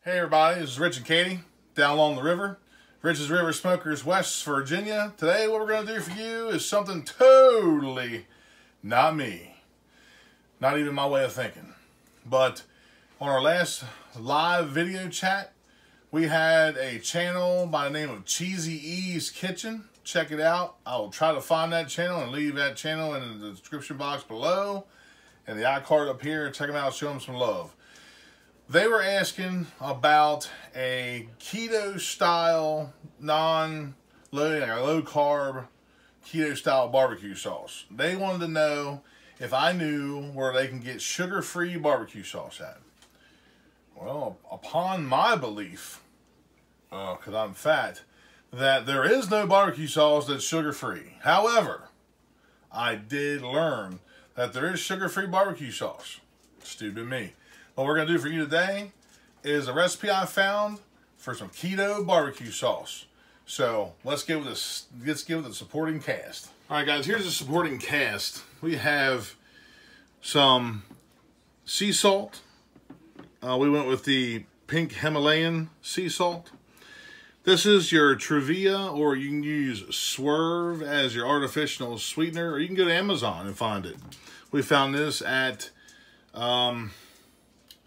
Hey everybody, this is Rich and Katie, down along the river. Rich's River Smokers, West Virginia. Today what we're going to do for you is something totally not me. Not even my way of thinking. But on our last live video chat, we had a channel by the name of Cheesy E's Kitchen. Check it out. I will try to find that channel and leave that channel in the description box below. And the iCard up here. Check them out, show them some love. They were asking about a keto style, low carb keto style barbecue sauce. They wanted to know if I knew where they can get sugar-free barbecue sauce at. Well, upon my belief, because I'm fat, that there is no barbecue sauce that's sugar-free. However, I did learn that there is sugar-free barbecue sauce. Stupid me. What we're going to do for you today is a recipe I found for some keto barbecue sauce. So let's get with this. Let's get with the supporting cast. All right, guys. Here's the supporting cast. We have some sea salt. We went with the pink Himalayan sea salt. This is your Truvia, or you can use Swerve as your artificial sweetener, or you can go to Amazon and find it. We found this at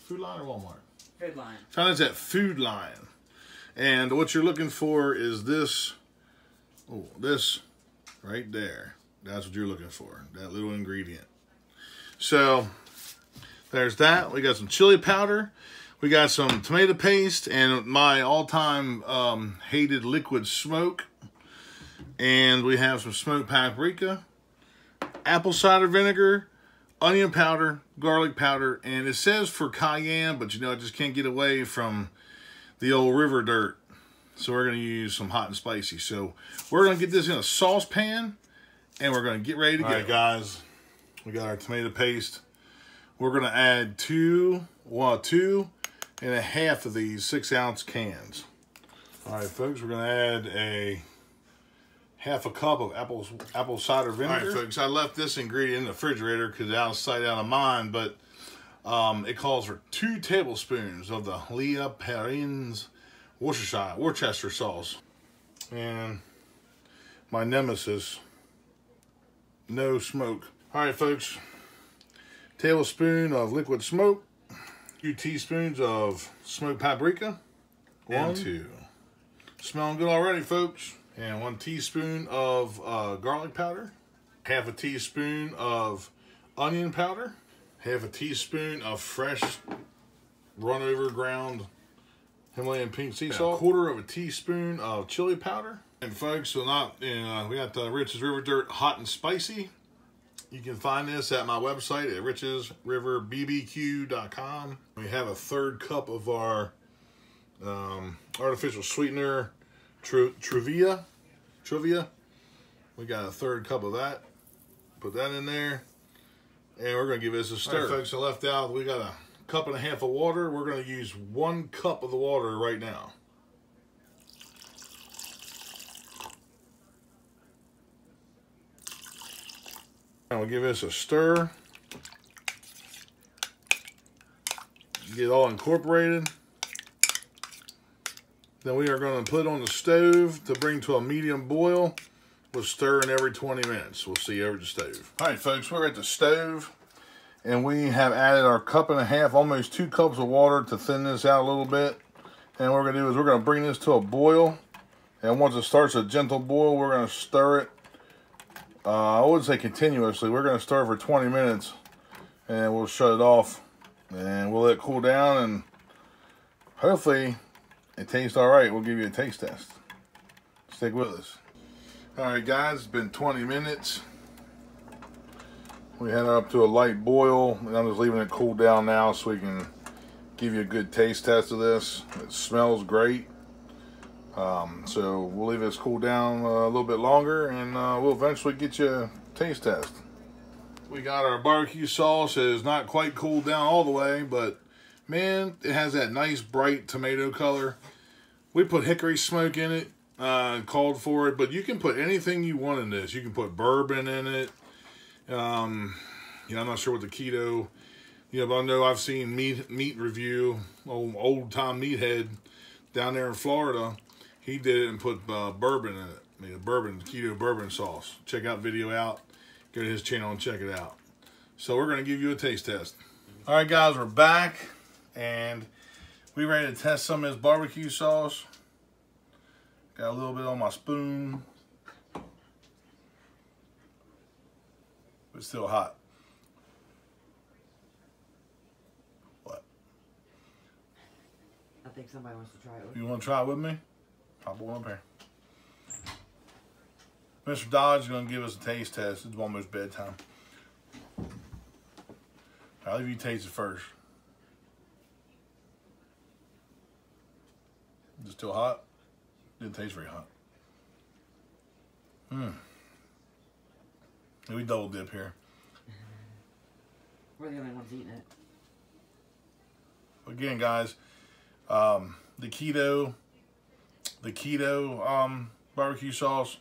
Food Line or Walmart? Food Line. Found this at Food Line. And what you're looking for is this. Oh, this right there. That's what you're looking for. That little ingredient. So there's that. We got some chili powder. We got some tomato paste and my all-time hated liquid smoke. And we have some smoked paprika, apple cider vinegar, onion powder, garlic powder, and it says for cayenne, but you know, I just can't get away from the old river dirt. So we're going to use some hot and spicy. So we're going to get this in a saucepan, and we're going to get ready to go. All right, guys, we got our tomato paste. We're going to add 2.5 of these 6-ounce cans. All right, folks, we're going to add a half a cup of apple cider vinegar. All right, folks, I left this ingredient in the refrigerator because it's out of sight, out of mind, but it calls for 2 tablespoons of the Leah Perrins Worcestershire sauce. And my nemesis, no smoke. All right, folks, tablespoon of liquid smoke, 2 teaspoons of smoked paprika, 1, 2. Smelling good already, folks. And 1 teaspoon of garlic powder, half a teaspoon of onion powder, half a teaspoon of fresh run-over ground Himalayan pink sea salt, 1/4 teaspoon of chili powder. And folks, so we got the Rich's River Dirt Hot and Spicy. You can find this at my website at richesriverbbq.com. We have a 1/3 cup of our artificial sweetener, Truvia. We got a 1/3 cup of that. Put that in there. And we're going to give this a stir. All right, folks, I left out, we got 1.5 cups of water. We're going to use 1 cup of the water right now. And we'll give this a stir. Get it all incorporated. Then we are going to put it on the stove to bring to a medium boil with stirring every 20 minutes. We'll see you over the stove. All right, folks, we're at the stove, and we have added our 1.5 cups, almost 2 cups of water to thin this out a little bit. And what we're going to do is we're going to bring this to a boil, and once it starts a gentle boil, we're going to stir it. I wouldn't say continuously. We're going to stir it for 20 minutes, and we'll shut it off, and we'll let it cool down, and hopefully it tastes all right. We'll give you a taste test. Stick with us. All right, guys, it's been 20 minutes. We had it up to a light boil, and I'm just leaving it cool down now so we can give you a good taste test of this. It smells great. So we'll leave this cool down a little bit longer, and we'll eventually get you a taste test. We got our barbecue sauce. It is not quite cooled down all the way, but man, it has that nice bright tomato color. We put hickory smoke in it, called for it, but you can put anything you want in this. You can put bourbon in it. You know, I'm not sure what the keto Yeah, but I know I've seen meat review, old time meathead down there in Florida. He did it and put bourbon in it. Made a keto bourbon sauce. Check out video out. Go to his channel and check it out. So we're going to give you a taste test. All right, guys, we're back. And we ready to test some of this barbecue sauce. Got a little bit on my spoon. It's still hot. What? I think somebody wants to try it with me. You want to try it with me? Pop one up here. Mr. Dodge is going to give us a taste test. It's almost bedtime. I'll leave you taste it first. Is it still hot? Didn't taste very hot. We double dip here. We're the only ones eating it. Again, guys, the keto barbecue sauce.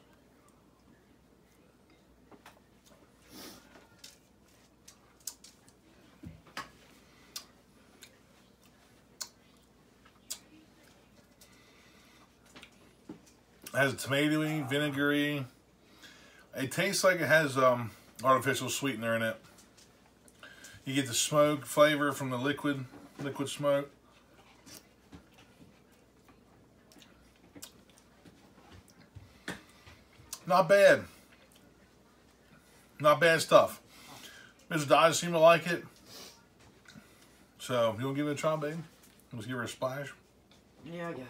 It has a tomatoey, vinegary. It tastes like it has artificial sweetener in it. You get the smoke flavor from the liquid smoke. Not bad. Not bad stuff. Mr. Dodge seemed to like it. So, you want to give it a try, baby? Let's give her a splash. Yeah, I guess.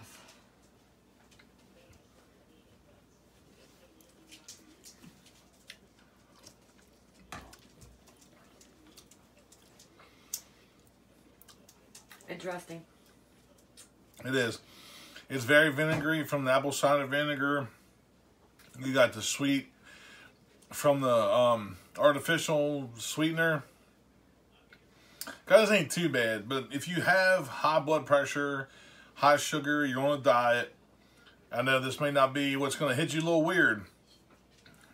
Interesting. It is. It's very vinegary from the apple cider vinegar. You got the sweet from the artificial sweetener. Guys, ain't too bad, but if you have high blood pressure, high sugar, you're on a diet, I know this may not be what's going to hit you a little weird,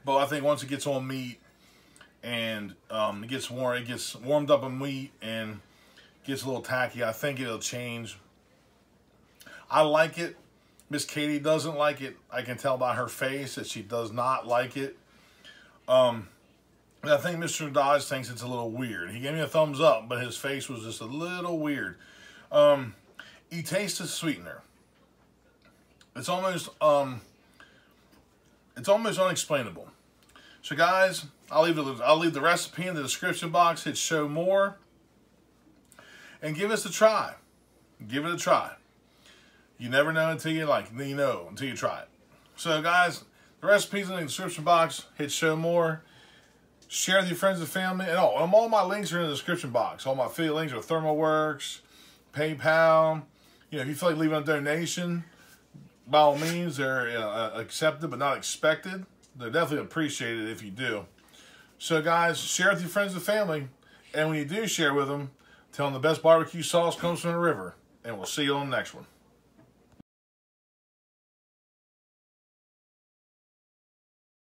but I think once it gets on meat and it gets warmed up on meat and gets a little tacky, I think it'll change. I like it. Miss Katie doesn't like it. I can tell by her face that she does not like it. I think Mr. Dodge thinks it's a little weird. He gave me a thumbs up, but his face was just a little weird. He tastes the sweetener. It's almost unexplainable. So guys, I'll leave the recipe in the description box. Hit show more. And give us a try. Give it a try. You never know until you until you try it. So guys, the recipe's in the description box. Hit show more. Share with your friends and family. And all my links are in the description box. All my affiliate links are ThermoWorks, PayPal. You know, if you feel like leaving a donation, by all means, they're accepted but not expected. They're definitely appreciated if you do. So guys, share with your friends and family. And when you do share with them, tell them the best barbecue sauce comes from the river. And we'll see you on the next one.